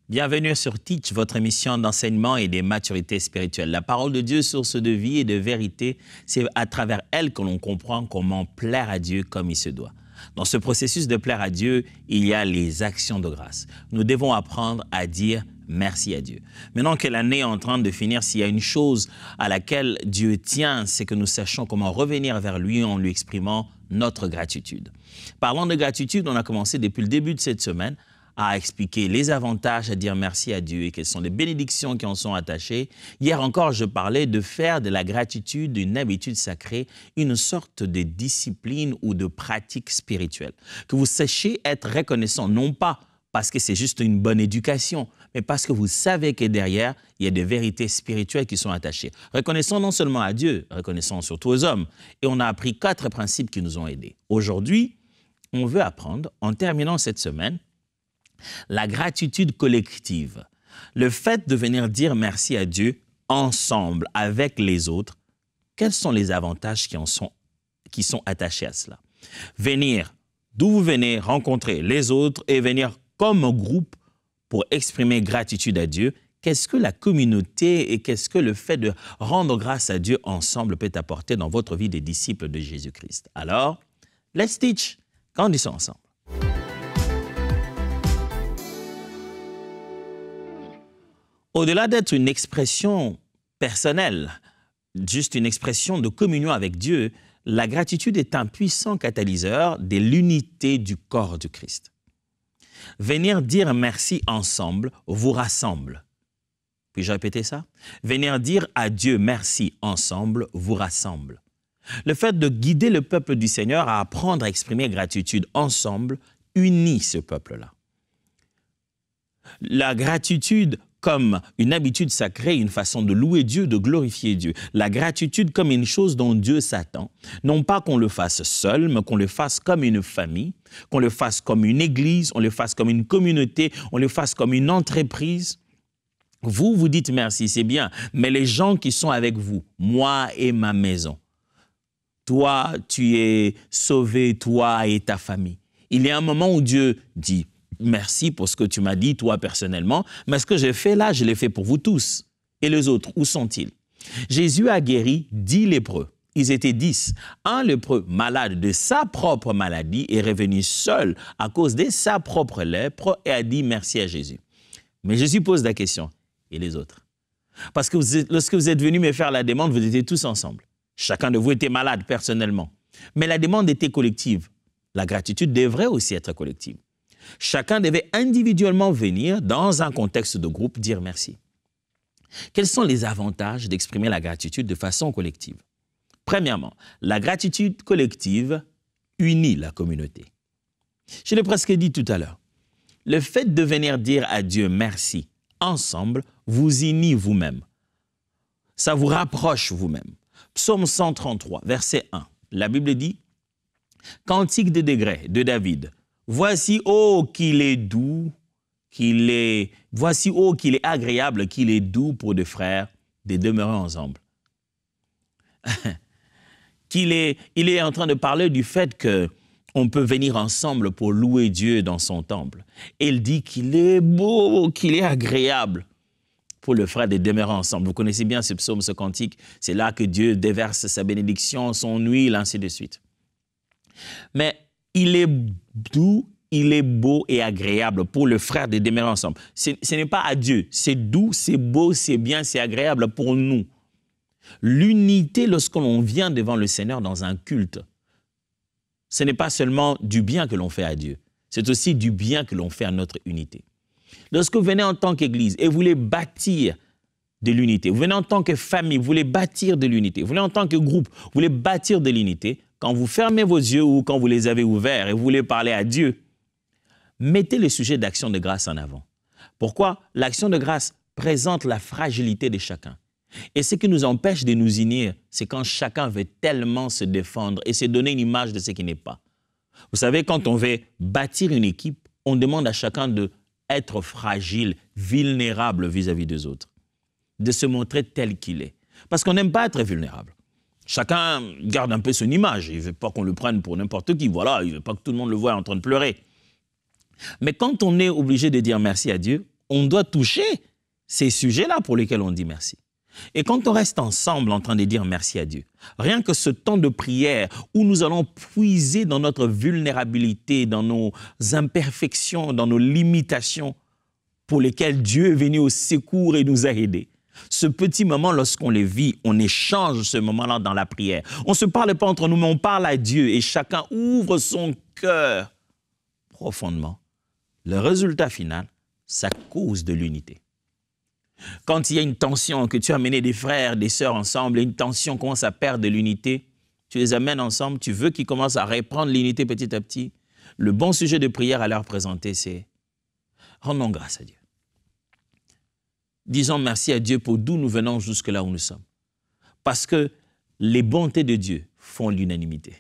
Bienvenue sur Teach, votre émission d'enseignement et des maturités spirituelles. La parole de Dieu, source de vie et de vérité, c'est à travers elle que l'on comprend comment plaire à Dieu comme il se doit. Dans ce processus de plaire à Dieu, il y a les actions de grâce. Nous devons apprendre à dire merci à Dieu. Maintenant que l'année est en train de finir, s'il y a une chose à laquelle Dieu tient, c'est que nous sachions comment revenir vers lui en lui exprimant notre gratitude. Parlant de gratitude, on a commencé depuis le début de cette semaine à expliquer les avantages à dire merci à Dieu et quelles sont les bénédictions qui en sont attachées. Hier encore, je parlais de faire de la gratitude une habitude sacrée, une sorte de discipline ou de pratique spirituelle. Que vous sachiez être reconnaissant, non pas parce que c'est juste une bonne éducation, mais parce que vous savez que derrière, il y a des vérités spirituelles qui sont attachées. Reconnaissant non seulement à Dieu, reconnaissant surtout aux hommes. Et on a appris 4 principes qui nous ont aidés. Aujourd'hui, on veut apprendre, en terminant cette semaine, la gratitude collective, le fait de venir dire merci à Dieu ensemble, avec les autres, quels sont les avantages qui sont attachés à cela? Venir d'où vous venez, rencontrer les autres et venir comme un groupe pour exprimer gratitude à Dieu, qu'est-ce que la communauté et qu'est-ce que le fait de rendre grâce à Dieu ensemble peut apporter dans votre vie des disciples de Jésus-Christ? Alors, let's teach, grandissons ensemble. Au-delà d'être une expression personnelle, juste une expression de communion avec Dieu, la gratitude est un puissant catalyseur de l'unité du corps du Christ. Venir dire merci ensemble vous rassemble. Puis-je répéter ça? Venir dire à Dieu merci ensemble vous rassemble. Le fait de guider le peuple du Seigneur à apprendre à exprimer gratitude ensemble unit ce peuple-là. La gratitude comme une habitude sacrée, une façon de louer Dieu, de glorifier Dieu. La gratitude comme une chose dont Dieu s'attend. Non pas qu'on le fasse seul, mais qu'on le fasse comme une famille, qu'on le fasse comme une église, on le fasse comme une communauté, on le fasse comme une entreprise. Vous, vous dites merci, c'est bien, mais les gens qui sont avec vous, moi et ma maison, toi, tu es sauvé, toi et ta famille. Il y a un moment où Dieu dit merci pour ce que tu m'as dit, toi personnellement, mais ce que j'ai fait là, je l'ai fait pour vous tous. Et les autres, où sont-ils? Jésus a guéri 10 lépreux. Ils étaient 10. Un lépreux malade de sa propre maladie est revenu seul à cause de sa propre lèpre et a dit merci à Jésus. Mais Jésus pose la question, et les autres? Parce que lorsque vous êtes venus me faire la demande, vous étiez tous ensemble. Chacun de vous était malade personnellement. Mais la demande était collective. La gratitude devrait aussi être collective. Chacun devait individuellement venir, dans un contexte de groupe, dire merci. Quels sont les avantages d'exprimer la gratitude de façon collective? Premièrement, la gratitude collective unit la communauté. Je l'ai presque dit tout à l'heure. Le fait de venir dire à Dieu merci ensemble vous unit vous-même. Ça vous rapproche vous-même. Psaume 133, verset 1. La Bible dit « Cantique de degrés de David ». Voici, oh, qu'il est doux, voici, oh, qu'il est agréable, qu'il est doux pour des frères de demeurer ensemble. Il est en train de parler du fait qu'on peut venir ensemble pour louer Dieu dans son temple. Et il dit qu'il est beau, qu'il est agréable pour le frère de demeurer ensemble. Vous connaissez bien ce psaume, ce cantique. C'est là que Dieu déverse sa bénédiction, son huile, ainsi de suite. Mais il est doux, il est beau et agréable pour le frère de demeurer ensemble. Ce n'est pas à Dieu. C'est doux, c'est beau, c'est bien, c'est agréable pour nous. L'unité, lorsque l'on vient devant le Seigneur dans un culte, ce n'est pas seulement du bien que l'on fait à Dieu. C'est aussi du bien que l'on fait à notre unité. Lorsque vous venez en tant qu'Église et vous voulez bâtir de l'unité, vous venez en tant que famille, vous voulez bâtir de l'unité, vous venez en tant que groupe, vous voulez bâtir de l'unité, quand vous fermez vos yeux ou quand vous les avez ouverts et vous voulez parler à Dieu, mettez le sujet d'action de grâce en avant. Pourquoi? L'action de grâce présente la fragilité de chacun. Et ce qui nous empêche de nous unir, c'est quand chacun veut tellement se défendre et se donner une image de ce qui n'est pas. Vous savez, quand on veut bâtir une équipe, on demande à chacun d'être fragile, vulnérable vis-à-vis des autres, de se montrer tel qu'il est. Parce qu'on n'aime pas être vulnérable. Chacun garde un peu son image. Il ne veut pas qu'on le prenne pour n'importe qui. Voilà, il ne veut pas que tout le monde le voie en train de pleurer. Mais quand on est obligé de dire merci à Dieu, on doit toucher ces sujets-là pour lesquels on dit merci. Et quand on reste ensemble en train de dire merci à Dieu, rien que ce temps de prière où nous allons puiser dans notre vulnérabilité, dans nos imperfections, dans nos limitations pour lesquelles Dieu est venu au secours et nous a aidés. Ce petit moment, lorsqu'on les vit, on échange ce moment-là dans la prière. On ne se parle pas entre nous, mais on parle à Dieu et chacun ouvre son cœur profondément. Le résultat final, ça cause de l'unité. Quand il y a une tension, que tu as amené des frères, des sœurs ensemble, et une tension commence à perdre de l'unité, tu les amènes ensemble, tu veux qu'ils commencent à reprendre l'unité petit à petit. Le bon sujet de prière à leur présenter, c'est « Rendons grâce à Dieu ». Disons merci à Dieu pour d'où nous venons jusque là où nous sommes. Parce que les bontés de Dieu font l'unanimité.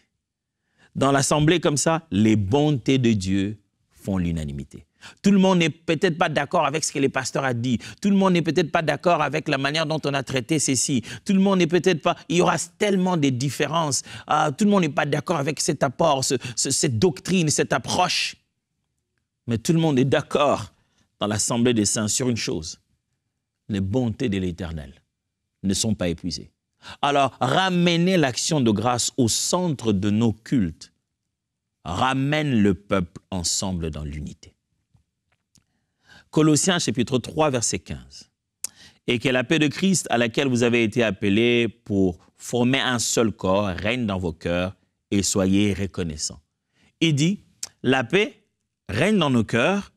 Dans l'assemblée comme ça, les bontés de Dieu font l'unanimité. Tout le monde n'est peut-être pas d'accord avec ce que les pasteurs ont dit. Tout le monde n'est peut-être pas d'accord avec la manière dont on a traité ceci. Tout le monde n'est peut-être pas... Il y aura tellement de différences. Tout le monde n'est pas d'accord avec cet apport, cette doctrine, cette approche. Mais tout le monde est d'accord dans l'assemblée des saints sur une chose. Les bontés de l'Éternel ne sont pas épuisées. Alors, ramener l'action de grâce au centre de nos cultes ramène le peuple ensemble dans l'unité. Colossiens chapitre 3, verset 15. « Et que la paix de Christ à laquelle vous avez été appelés pour former un seul corps règne dans vos cœurs et soyez reconnaissants. » Il dit, la paix règne dans nos cœurs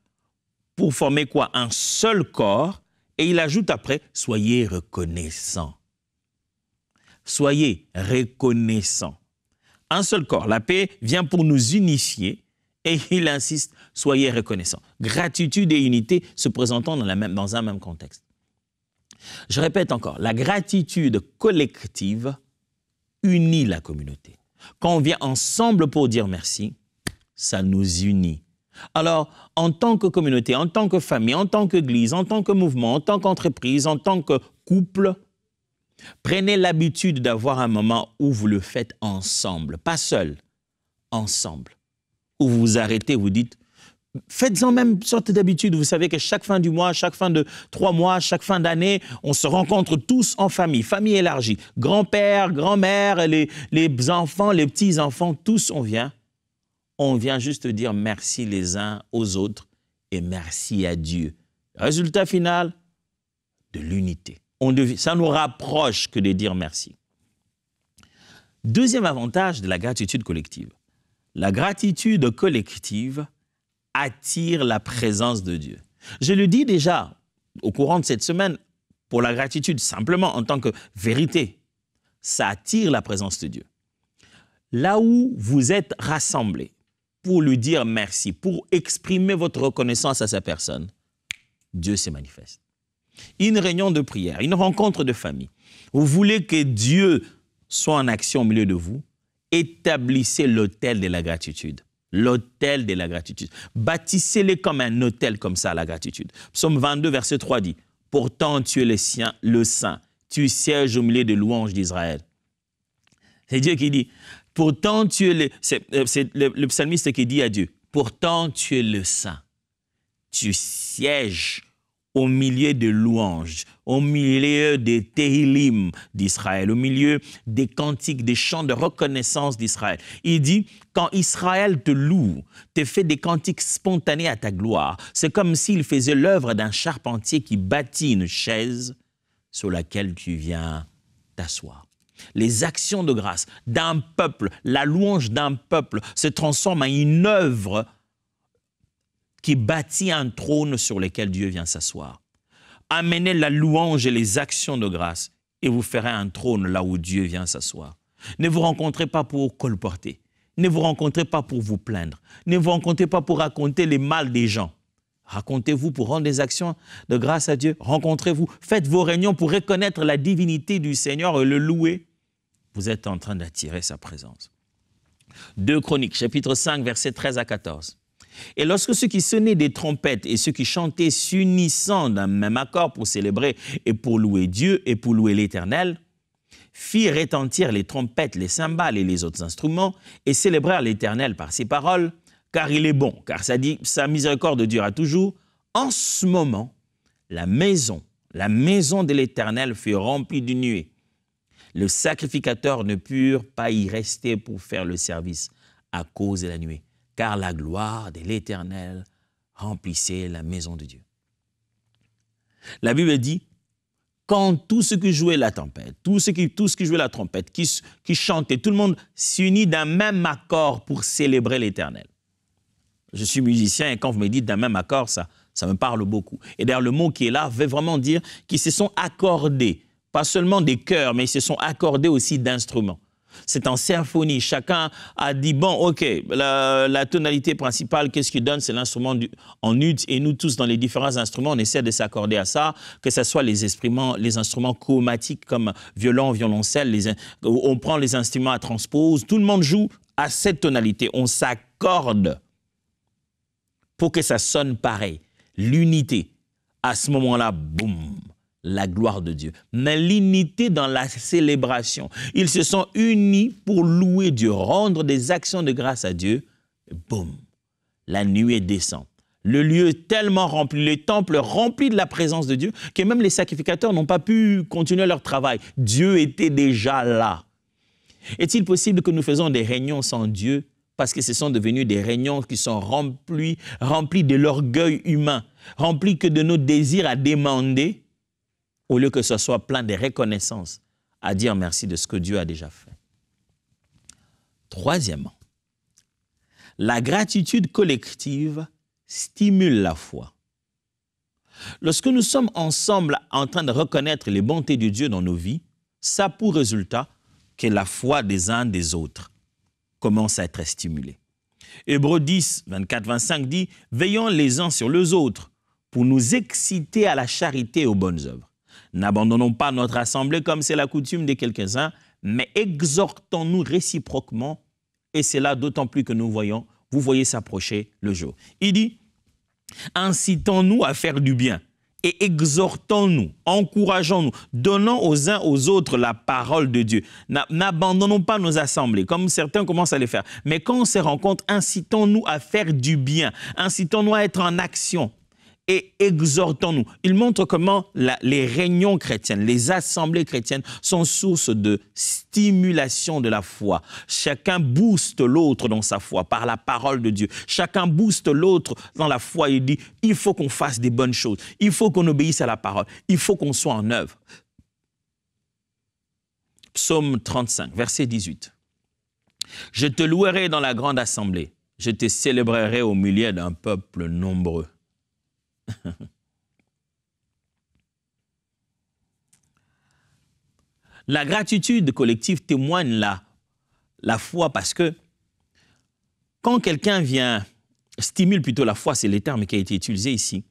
pour former quoi? Un seul corps. Et il ajoute après, soyez reconnaissants. Soyez reconnaissants. Un seul corps. La paix vient pour nous unifier et il insiste, soyez reconnaissants. Gratitude et unité se présentant dans un même contexte. Je répète encore, la gratitude collective unit la communauté. Quand on vient ensemble pour dire merci, ça nous unit. Alors, en tant que communauté, en tant que famille, en tant qu'église, en tant que mouvement, en tant qu'entreprise, en tant que couple, prenez l'habitude d'avoir un moment où vous le faites ensemble, pas seul, ensemble. Où vous vous arrêtez, vous dites, faites-en même sorte d'habitude. Vous savez que chaque fin du mois, chaque fin de 3 mois, chaque fin d'année, on se rencontre tous en famille, famille élargie. Grand-père, grand-mère, les enfants, les petits-enfants, tous on vient. On vient juste dire merci les uns aux autres et merci à Dieu. Résultat final, de l'unité. Ça nous rapproche que de dire merci. Deuxième avantage de la gratitude collective. La gratitude collective attire la présence de Dieu. Je le dis déjà au courant de cette semaine, pour la gratitude, simplement en tant que vérité, ça attire la présence de Dieu. Là où vous êtes rassemblés, pour lui dire merci, pour exprimer votre reconnaissance à sa personne, Dieu se manifeste. Une réunion de prière, une rencontre de famille. Vous voulez que Dieu soit en action au milieu de vous, établissez l'autel de la gratitude. L'autel de la gratitude. Bâtissez-les comme un autel comme ça, la gratitude. Psaume 22, verset 3 dit, « Pourtant tu es le Saint, tu sièges au milieu des louanges d'Israël. » C'est Dieu qui dit, pourtant tu es c'est le psalmiste qui dit à Dieu, pourtant tu es le Saint, tu sièges au milieu des louanges, au milieu des Tehillim d'Israël, au milieu des cantiques, des chants de reconnaissance d'Israël. Il dit, quand Israël te loue, te fait des cantiques spontanés à ta gloire, c'est comme s'il faisait l'œuvre d'un charpentier qui bâtit une chaise sur laquelle tu viens t'asseoir. Les actions de grâce d'un peuple, la louange d'un peuple se transforme en une œuvre qui bâtit un trône sur lequel Dieu vient s'asseoir. Amenez la louange et les actions de grâce et vous ferez un trône là où Dieu vient s'asseoir. Ne vous rencontrez pas pour colporter. Ne vous rencontrez pas pour vous plaindre. Ne vous rencontrez pas pour raconter les mal des gens. Racontez-vous pour rendre des actions de grâce à Dieu. Rencontrez-vous. Faites vos réunions pour reconnaître la divinité du Seigneur et le louer. Vous êtes en train d'attirer sa présence. 2 Chroniques, chapitre 5, versets 13 à 14. Et lorsque ceux qui sonnaient des trompettes et ceux qui chantaient s'unissant d'un même accord pour célébrer et pour louer Dieu et pour louer l'Éternel, firent retentir les trompettes, les cymbales et les autres instruments et célébrèrent l'Éternel par ses paroles, car il est bon, car sa miséricorde dure à toujours. En ce moment, la maison de l'Éternel fut remplie d'une nuée. Le sacrificateur ne put pas y rester pour faire le service à cause de la nuée, car la gloire de l'Éternel remplissait la maison de Dieu. La Bible dit, quand tout ce qui jouait la tempête, tout ce qui jouait la trompette, qui chantait, tout le monde s'unit d'un même accord pour célébrer l'Éternel. Je suis musicien et quand vous me dites d'un même accord, ça me parle beaucoup. Et d'ailleurs, le mot qui est là veut vraiment dire qu'ils se sont accordés, pas seulement des chœurs, mais ils se sont accordés aussi d'instruments. C'est en symphonie. Chacun a dit, bon, ok, la tonalité principale, qu'est-ce qu'il donne? C'est l'instrument en ut. Et nous tous, dans les différents instruments, on essaie de s'accorder à ça, que ce soit les instruments chromatiques comme violon, violoncelle, on prend les instruments à transpose, tout le monde joue à cette tonalité. On s'accorde pour que ça sonne pareil. L'unité. À ce moment-là, boum, la gloire de Dieu. Mais l'unité dans la célébration. Ils se sont unis pour louer Dieu, rendre des actions de grâce à Dieu. Et boum, la nuée descend. Le lieu tellement rempli, le temple rempli de la présence de Dieu, que même les sacrificateurs n'ont pas pu continuer leur travail. Dieu était déjà là. Est-il possible que nous faisons des réunions sans Dieu parce que ce sont devenus des réunions qui sont remplies de l'orgueil humain, remplies que de nos désirs à demander, au lieu que ce soit plein de reconnaissance, à dire merci de ce que Dieu a déjà fait. Troisièmement, la gratitude collective stimule la foi. Lorsque nous sommes ensemble en train de reconnaître les bontés de Dieu dans nos vies, ça a pour résultat que la foi des uns des autres commence à être stimulée. Hébreux 10, 24-25 dit « Veillons les uns sur les autres pour nous exciter à la charité et aux bonnes œuvres. N'abandonnons pas notre assemblée comme c'est la coutume de quelques-uns, mais exhortons-nous réciproquement, et c'est là d'autant plus que vous voyez s'approcher le jour. » Il dit, incitons-nous à faire du bien et exhortons-nous, encourageons-nous, donnons aux uns aux autres la parole de Dieu. N'abandonnons pas nos assemblées, comme certains commencent à les faire. Mais quand on se rencontre, incitons-nous à faire du bien, incitons-nous à être en action. Et exhortons-nous. Il montre comment les réunions chrétiennes, les assemblées chrétiennes sont source de stimulation de la foi. Chacun booste l'autre dans sa foi par la parole de Dieu. Chacun booste l'autre dans la foi et dit, il faut qu'on fasse des bonnes choses. Il faut qu'on obéisse à la parole. Il faut qu'on soit en œuvre. Psaume 35, verset 18. « Je te louerai dans la grande assemblée. Je te célébrerai au milieu d'un peuple nombreux. » La gratitude collective témoigne la foi parce que quand quelqu'un vient, stimule plutôt la foi, c'est le terme qui a été utilisé ici,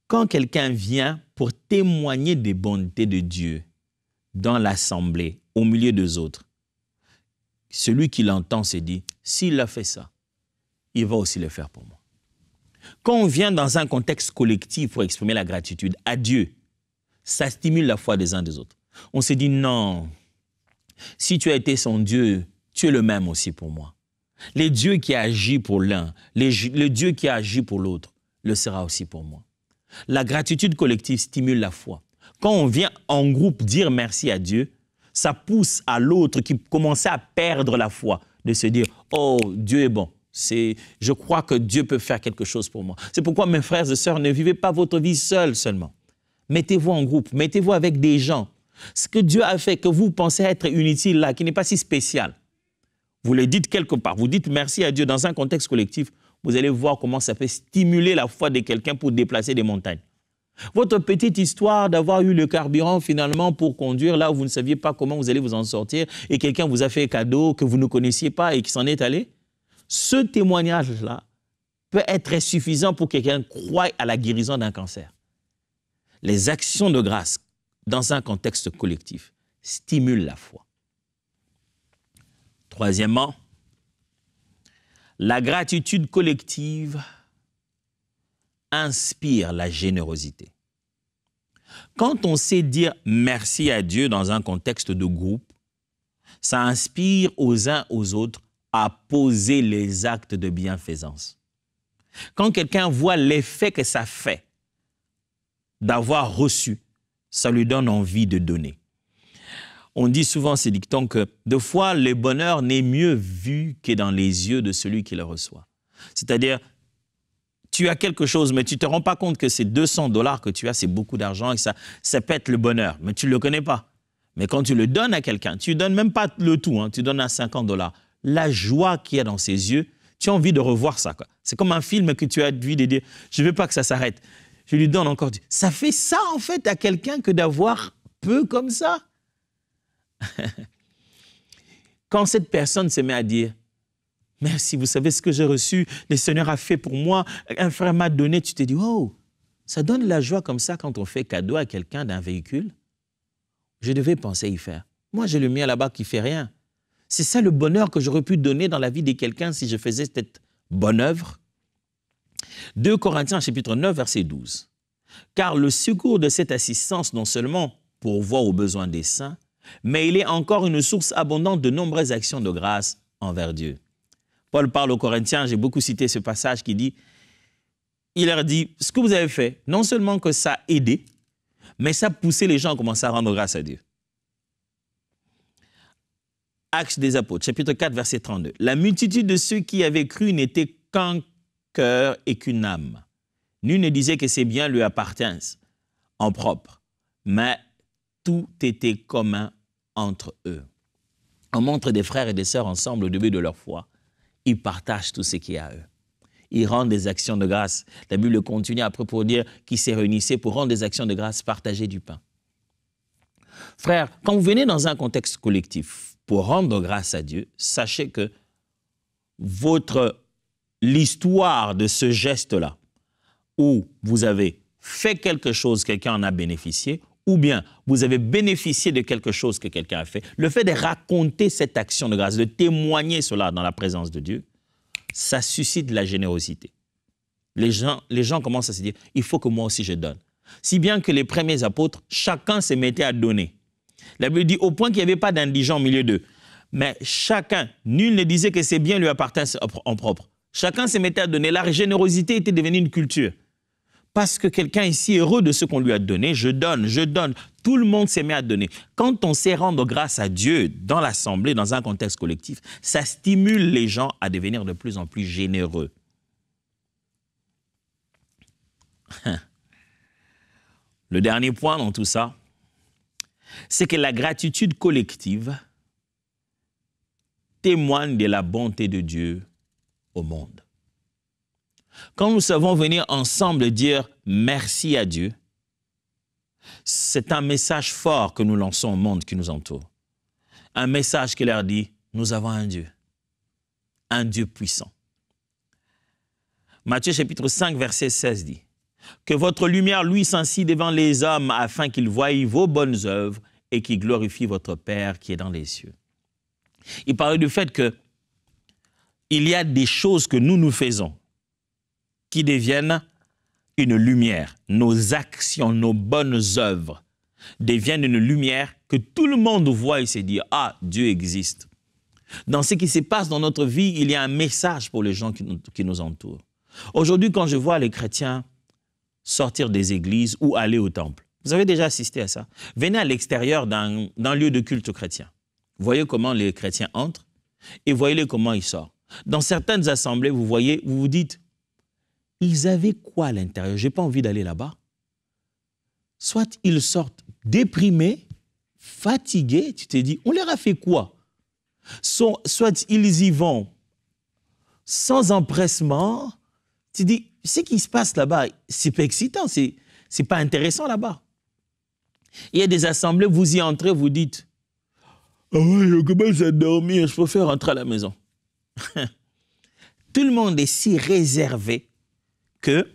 quand quelqu'un vient pour témoigner des bontés de Dieu dans l'assemblée, au milieu des autres, celui qui l'entend se dit, s'il a fait ça, il va aussi le faire pour moi. Quand on vient dans un contexte collectif pour exprimer la gratitude à Dieu, ça stimule la foi des uns des autres. On se dit non, si tu as été son Dieu, tu es le même aussi pour moi. Le Dieu qui a agi pour l'un, le Dieu qui a agi pour l'autre, le sera aussi pour moi. La gratitude collective stimule la foi. Quand on vient en groupe dire merci à Dieu, ça pousse à l'autre qui commençait à perdre la foi, de se dire « Oh, Dieu est bon ». Je crois que Dieu peut faire quelque chose pour moi. C'est pourquoi, mes frères et sœurs, ne vivez pas votre vie seul seulement. Mettez-vous en groupe, mettez-vous avec des gens. Ce que Dieu a fait, que vous pensez être inutile là, qui n'est pas si spécial, vous le dites quelque part, vous dites merci à Dieu dans un contexte collectif, vous allez voir comment ça peut stimuler la foi de quelqu'un pour déplacer des montagnes. Votre petite histoire d'avoir eu le carburant finalement pour conduire là où vous ne saviez pas comment vous allez vous en sortir et quelqu'un vous a fait un cadeau que vous ne connaissiez pas et qui s'en est allé, ce témoignage-là peut être suffisant pour que quelqu'un croie à la guérison d'un cancer. Les actions de grâce dans un contexte collectif stimulent la foi. Troisièmement, la gratitude collective inspire la générosité. Quand on sait dire merci à Dieu dans un contexte de groupe, ça inspire aux uns aux autres à poser les actes de bienfaisance. Quand quelqu'un voit l'effet que ça fait d'avoir reçu, ça lui donne envie de donner. On dit souvent ces dictons que deux fois, le bonheur n'est mieux vu que dans les yeux de celui qui le reçoit. C'est-à-dire, tu as quelque chose, mais tu ne te rends pas compte que ces 200 $ que tu as, c'est beaucoup d'argent et ça pète le bonheur, mais tu ne le connais pas. Mais quand tu le donnes à quelqu'un, tu ne donnes même pas le tout, hein, tu donnes à 50 $. La joie qu'il y a dans ses yeux, tu as envie de revoir ça. C'est comme un film que tu as envie de dire, je ne veux pas que ça s'arrête. Je lui donne encore. Ça fait ça, en fait, à quelqu'un que d'avoir peu comme ça. Quand cette personne se met à dire, merci, vous savez ce que j'ai reçu, le Seigneur a fait pour moi, un frère m'a donné, tu te dis, oh, ça donne la joie comme ça quand on fait cadeau à quelqu'un d'un véhicule. Je devais penser y faire. Moi, j'ai le mien là-bas qui ne fait rien. C'est ça le bonheur que j'aurais pu donner dans la vie de quelqu'un si je faisais cette bonne œuvre. 2 Corinthiens chapitre 9, verset 12. Car le secours de cette assistance, non seulement pourvoit aux besoins des saints, mais il est encore une source abondante de nombreuses actions de grâce envers Dieu. Paul parle aux Corinthiens, j'ai beaucoup cité ce passage qui dit, il leur dit, ce que vous avez fait, non seulement que ça a aidé, mais ça a poussé les gens à commencer à rendre grâce à Dieu. Actes des Apôtres, chapitre 4, verset 32. La multitude de ceux qui avaient cru n'était qu'un cœur et qu'une âme. Nul ne disait que ces biens lui appartiennent en propre, mais tout était commun entre eux. On montre des frères et des sœurs ensemble au début de leur foi. Ils partagent tout ce qu'il y a à eux. Ils rendent des actions de grâce. La Bible continue après pour dire qu'ils se réunissaient pour rendre des actions de grâce, partager du pain. Frères, quand vous venez dans un contexte collectif pour rendre grâce à Dieu, sachez que l'histoire de ce geste-là, où vous avez fait quelque chose, quelqu'un en a bénéficié, ou bien vous avez bénéficié de quelque chose que quelqu'un a fait, le fait de raconter cette action de grâce, de témoigner cela dans la présence de Dieu, ça suscite de la générosité. Les gens commencent à se dire, il faut que moi aussi je donne. Si bien que les premiers apôtres, chacun se mettait à donner. La Bible dit au point qu'il n'y avait pas d'indigents au milieu d'eux. Mais chacun, nul ne disait que ses biens lui appartiennent en propre. Chacun se mettait à donner. La générosité était devenue une culture. Parce que quelqu'un ici est heureux de ce qu'on lui a donné, je donne, je donne. Tout le monde s'est mis à donner. Quand on sait rendre grâce à Dieu dans l'assemblée, dans un contexte collectif, ça stimule les gens à devenir de plus en plus généreux. Le dernier point dans tout ça, c'est que la gratitude collective témoigne de la bonté de Dieu au monde. Quand nous savons venir ensemble dire merci à Dieu, c'est un message fort que nous lançons au monde qui nous entoure. Un message qui leur dit, nous avons un Dieu puissant. Matthieu chapitre 5, verset 16 dit, que votre lumière luise ainsi devant les hommes afin qu'ils voient vos bonnes œuvres et qu'ils glorifient votre Père qui est dans les cieux. Il parlait du fait que il y a des choses que nous faisons qui deviennent une lumière. Nos actions, nos bonnes œuvres deviennent une lumière que tout le monde voit et se dit « Ah, Dieu existe ». Dans ce qui se passe dans notre vie, il y a un message pour les gens qui nous entourent. Aujourd'hui, quand je vois les chrétiens sortir des églises ou aller au temple, vous avez déjà assisté à ça. Venez à l'extérieur d'un lieu de culte chrétien. Voyez comment les chrétiens entrent et voyez comment ils sortent. Dans certaines assemblées, vous vous dites, ils avaient quoi à l'intérieur? Je n'ai pas envie d'aller là-bas. Soit ils sortent déprimés, fatigués, tu te dis, on leur a fait quoi? Soit ils y vont sans empressement, tu te dis, ce qui se passe là-bas, c'est pas excitant, c'est pas intéressant là-bas. Il y a des assemblées, vous y entrez, vous dites, ah ouais, je commence à dormir, je préfère rentrer à la maison. Tout le monde est si réservé que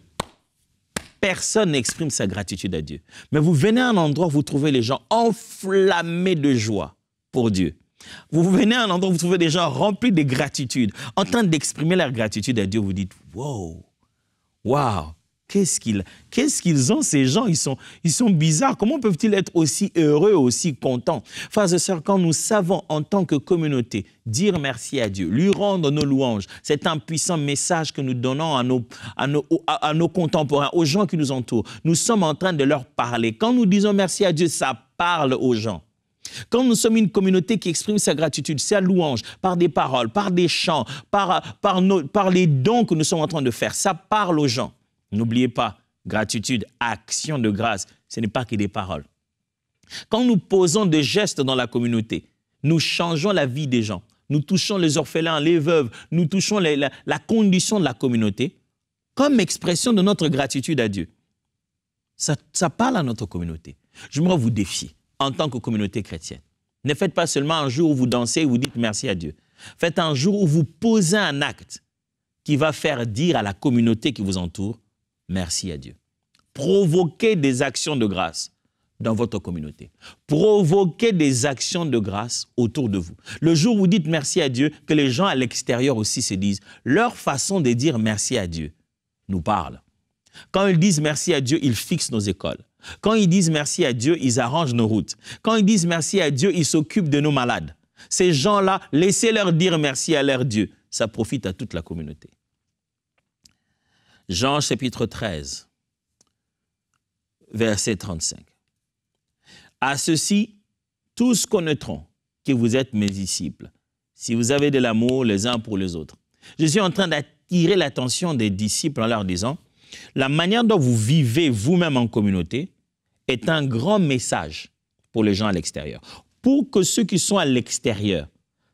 personne n'exprime sa gratitude à Dieu. Mais vous venez à un endroit où vous trouvez les gens enflammés de joie pour Dieu. Vous venez à un endroit où vous trouvez des gens remplis de gratitude, en train d'exprimer leur gratitude à Dieu. Vous dites, wow, Qu'est-ce qu'ils ont, ces gens? Ils sont bizarres. Comment peuvent-ils être aussi heureux, aussi contents? Frères et sœurs, quand nous savons en tant que communauté dire merci à Dieu, lui rendre nos louanges, c'est un puissant message que nous donnons à nos contemporains, aux gens qui nous entourent. Nous sommes en train de leur parler. Quand nous disons merci à Dieu, ça parle aux gens. Quand nous sommes une communauté qui exprime sa gratitude, sa louange, par des paroles, par des chants, par les dons que nous sommes en train de faire, ça parle aux gens. N'oubliez pas, gratitude, action de grâce, ce n'est pas que des paroles. Quand nous posons des gestes dans la communauté, nous changeons la vie des gens. Nous touchons les orphelins, les veuves, nous touchons la condition de la communauté comme expression de notre gratitude à Dieu. Ça parle à notre communauté. Je voudrais vous défier en tant que communauté chrétienne. Ne faites pas seulement un jour où vous dansez et vous dites merci à Dieu. Faites un jour où vous posez un acte qui va faire dire à la communauté qui vous entoure merci à Dieu. Provoquez des actions de grâce dans votre communauté. Provoquez des actions de grâce autour de vous. Le jour où vous dites merci à Dieu, que les gens à l'extérieur aussi se disent, leur façon de dire merci à Dieu nous parle. Quand ils disent merci à Dieu, ils fixent nos écoles. Quand ils disent merci à Dieu, ils arrangent nos routes. Quand ils disent merci à Dieu, ils s'occupent de nos malades. Ces gens-là, laissez-leur dire merci à leur Dieu. Ça profite à toute la communauté. Jean chapitre 13, verset 35. À ceci, tous connaîtront que vous êtes mes disciples, si vous avez de l'amour les uns pour les autres. Je suis en train d'attirer l'attention des disciples en leur disant, la manière dont vous vivez vous-même en communauté est un grand message pour les gens à l'extérieur. Pour que ceux qui sont à l'extérieur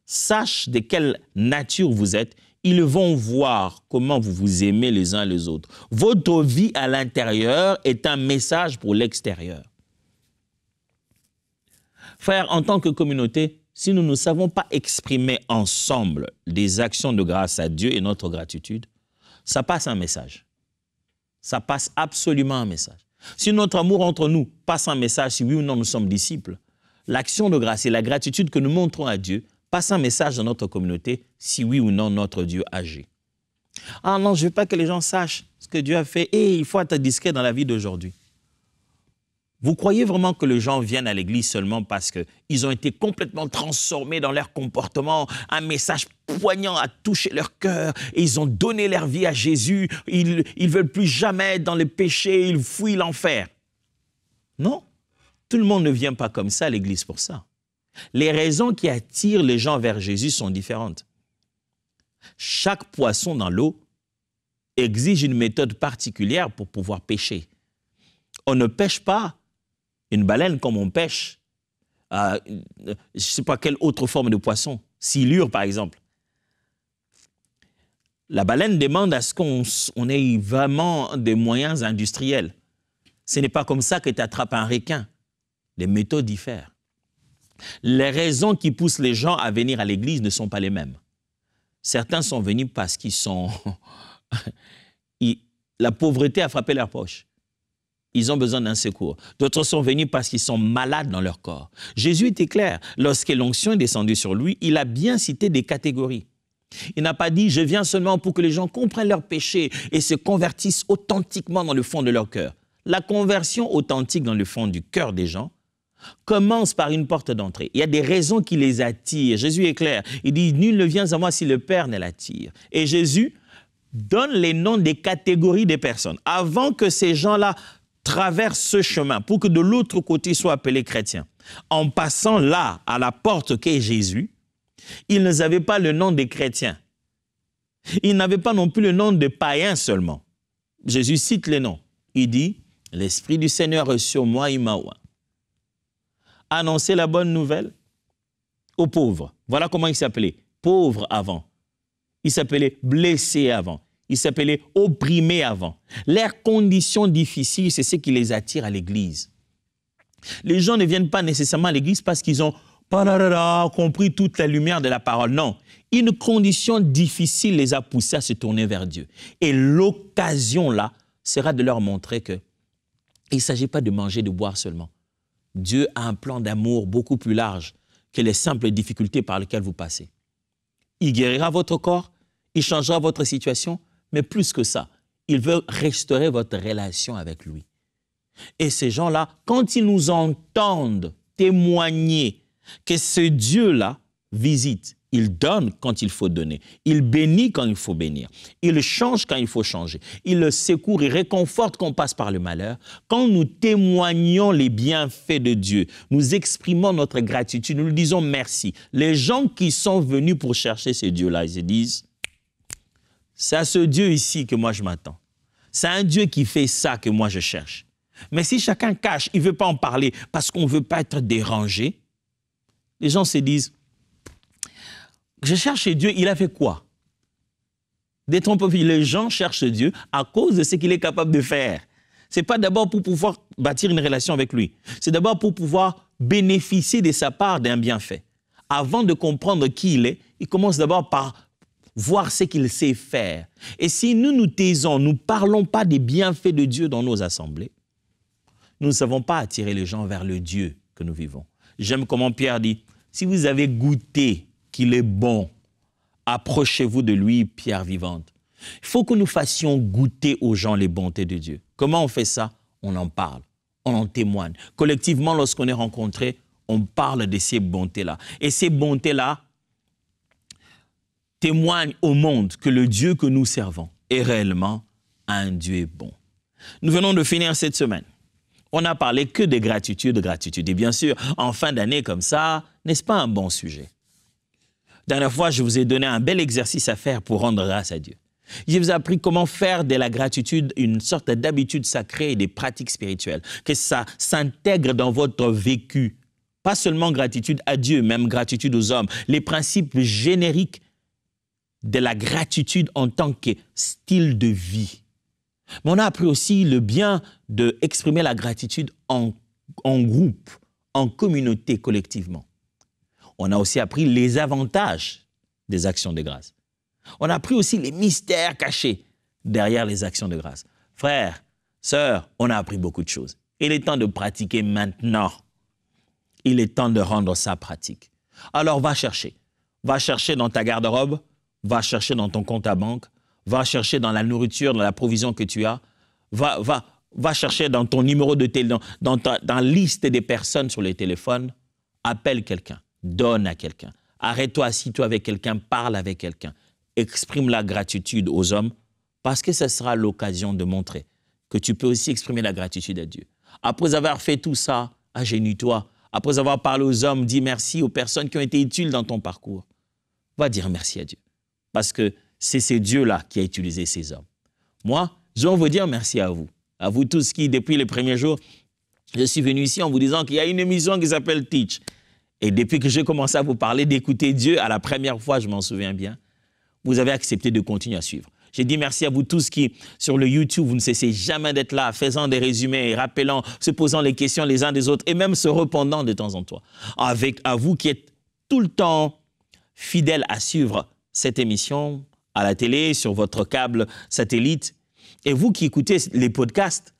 sachent de quelle nature vous êtes, ils vont voir comment vous vous aimez les uns les autres. Votre vie à l'intérieur est un message pour l'extérieur. Frères, en tant que communauté, si nous ne savons pas exprimer ensemble des actions de grâce à Dieu et notre gratitude, ça passe un message. Ça passe absolument un message. Si notre amour entre nous passe un message, si oui ou non nous sommes disciples, l'action de grâce et la gratitude que nous montrons à Dieu passe un message dans notre communauté, si oui ou non notre Dieu agit. Ah non, je ne veux pas que les gens sachent ce que Dieu a fait. Et il faut être discret dans la vie d'aujourd'hui. Vous croyez vraiment que les gens viennent à l'église seulement parce qu'ils ont été complètement transformés dans leur comportement, un message poignant a touché leur cœur et ils ont donné leur vie à Jésus, ils ne veulent plus jamais être dans le péché, ils fuient l'enfer? Non, tout le monde ne vient pas comme ça à l'église pour ça. Les raisons qui attirent les gens vers Jésus sont différentes. Chaque poisson dans l'eau exige une méthode particulière pour pouvoir pêcher. On ne pêche pas une baleine comme on pêche, je ne sais pas quelle autre forme de poisson, silure par exemple. La baleine demande à ce qu'on ait vraiment des moyens industriels. Ce n'est pas comme ça que tu attrapes un requin. Les méthodes diffèrent. Les raisons qui poussent les gens à venir à l'église ne sont pas les mêmes. Certains sont venus parce qu'ils sont... La pauvreté a frappé leur poche. Ils ont besoin d'un secours. D'autres sont venus parce qu'ils sont malades dans leur corps. Jésus était clair. Lorsque l'onction est descendue sur lui, il a bien cité des catégories. Il n'a pas dit « je viens seulement pour que les gens comprennent leurs péchés et se convertissent authentiquement dans le fond de leur cœur ». La conversion authentique dans le fond du cœur des gens commence par une porte d'entrée. Il y a des raisons qui les attirent. Jésus est clair. Il dit « nul ne vient à moi si le Père ne l'attire ». Et Jésus donne les noms des catégories des personnes. Avant que ces gens-là traversent ce chemin, pour que de l'autre côté soient appelés chrétiens, en passant là, à la porte qu'est Jésus, ils n'avaient pas le nom des chrétiens. Ils n'avaient pas non plus le nom de païens seulement. Jésus cite les noms. Il dit « L'Esprit du Seigneur est sur moi, il m'a oint. » Annoncer la bonne nouvelle aux pauvres. Voilà comment il s'appelait. Pauvre avant. Il s'appelait blessé avant. Il s'appelait opprimé avant. Leurs conditions difficiles, c'est ce qui les attire à l'église. Les gens ne viennent pas nécessairement à l'église parce qu'ils ont compris toute la lumière de la parole. Non, une condition difficile les a poussés à se tourner vers Dieu. Et l'occasion là sera de leur montrer qu'il ne s'agit pas de manger, de boire seulement. Dieu a un plan d'amour beaucoup plus large que les simples difficultés par lesquelles vous passez. Il guérira votre corps, il changera votre situation, mais plus que ça, il veut restaurer votre relation avec lui. Et ces gens-là, quand ils nous entendent témoigner que ce Dieu-là visite, il donne quand il faut donner, il bénit quand il faut bénir, il change quand il faut changer, il le secourt, il réconforte quand on passe par le malheur. Quand nous témoignons les bienfaits de Dieu, nous exprimons notre gratitude, nous lui disons merci. Les gens qui sont venus pour chercher ce Dieu-là, ils se disent, c'est à ce Dieu ici que moi je m'attends. C'est un Dieu qui fait ça que moi je cherche. Mais si chacun cache, il ne veut pas en parler parce qu'on ne veut pas être dérangé, les gens se disent, je cherche Dieu, il a fait quoi? Détrompez-vous, les gens cherchent Dieu à cause de ce qu'il est capable de faire. Ce n'est pas d'abord pour pouvoir bâtir une relation avec lui. C'est d'abord pour pouvoir bénéficier de sa part d'un bienfait. Avant de comprendre qui il est, il commence d'abord par voir ce qu'il sait faire. Et si nous nous taisons, nous ne parlons pas des bienfaits de Dieu dans nos assemblées, nous ne savons pas attirer les gens vers le Dieu que nous vivons. J'aime comment Pierre dit, si vous avez goûté qu'il est bon, approchez-vous de lui, pierre vivante. Il faut que nous fassions goûter aux gens les bontés de Dieu. Comment on fait ça? On en parle, on en témoigne. Collectivement, lorsqu'on est rencontrés, on parle de ces bontés-là. Et ces bontés-là témoignent au monde que le Dieu que nous servons est réellement un Dieu bon. Nous venons de finir cette semaine. On n'a parlé que de gratitude, gratitude. Et bien sûr, en fin d'année comme ça, n'est-ce pas un bon sujet? Dernière fois, je vous ai donné un bel exercice à faire pour rendre grâce à Dieu. Je vous ai appris comment faire de la gratitude une sorte d'habitude sacrée et des pratiques spirituelles, que ça s'intègre dans votre vécu. Pas seulement gratitude à Dieu, même gratitude aux hommes. Les principes génériques de la gratitude en tant que style de vie. Mais on a appris aussi le bien d'exprimer la gratitude en groupe, en communauté, collectivement. On a aussi appris les avantages des actions de grâce. On a appris aussi les mystères cachés derrière les actions de grâce. Frères, sœurs, on a appris beaucoup de choses. Il est temps de pratiquer maintenant. Il est temps de rendre ça pratique. Alors va chercher. Va chercher dans ta garde-robe, va chercher dans ton compte à banque, va chercher dans la nourriture, dans la provision que tu as, va chercher dans ton numéro de téléphone, dans la liste des personnes sur les téléphones, appelle quelqu'un. Donne à quelqu'un. Arrête-toi, assis-toi avec quelqu'un, parle avec quelqu'un. Exprime la gratitude aux hommes parce que ce sera l'occasion de montrer que tu peux aussi exprimer la gratitude à Dieu. Après avoir fait tout ça, agenouille-toi. Après avoir parlé aux hommes, dis merci aux personnes qui ont été utiles dans ton parcours. Va dire merci à Dieu parce que c'est ce Dieu-là qui a utilisé ces hommes. Moi, je veux vous dire merci à vous tous qui, depuis les premiers jours, je suis venu ici en vous disant qu'il y a une émission qui s'appelle Teach. Et depuis que j'ai commencé à vous parler d'écouter Dieu, à la première fois, je m'en souviens bien, vous avez accepté de continuer à suivre. J'ai dit merci à vous tous qui, sur le YouTube, vous ne cessez jamais d'être là, faisant des résumés, rappelant, se posant les questions les uns des autres et même se répondant de temps en temps. Avec à vous qui êtes tout le temps fidèles à suivre cette émission à la télé, sur votre câble satellite. Et vous qui écoutez les podcasts,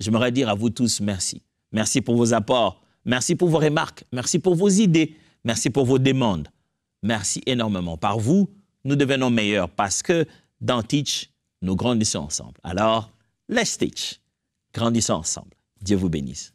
j'aimerais dire à vous tous merci. Merci pour vos apports. Merci pour vos remarques, merci pour vos idées, merci pour vos demandes. Merci énormément. Par vous, nous devenons meilleurs parce que dans Teach, nous grandissons ensemble. Alors, let's teach. Grandissons ensemble. Dieu vous bénisse.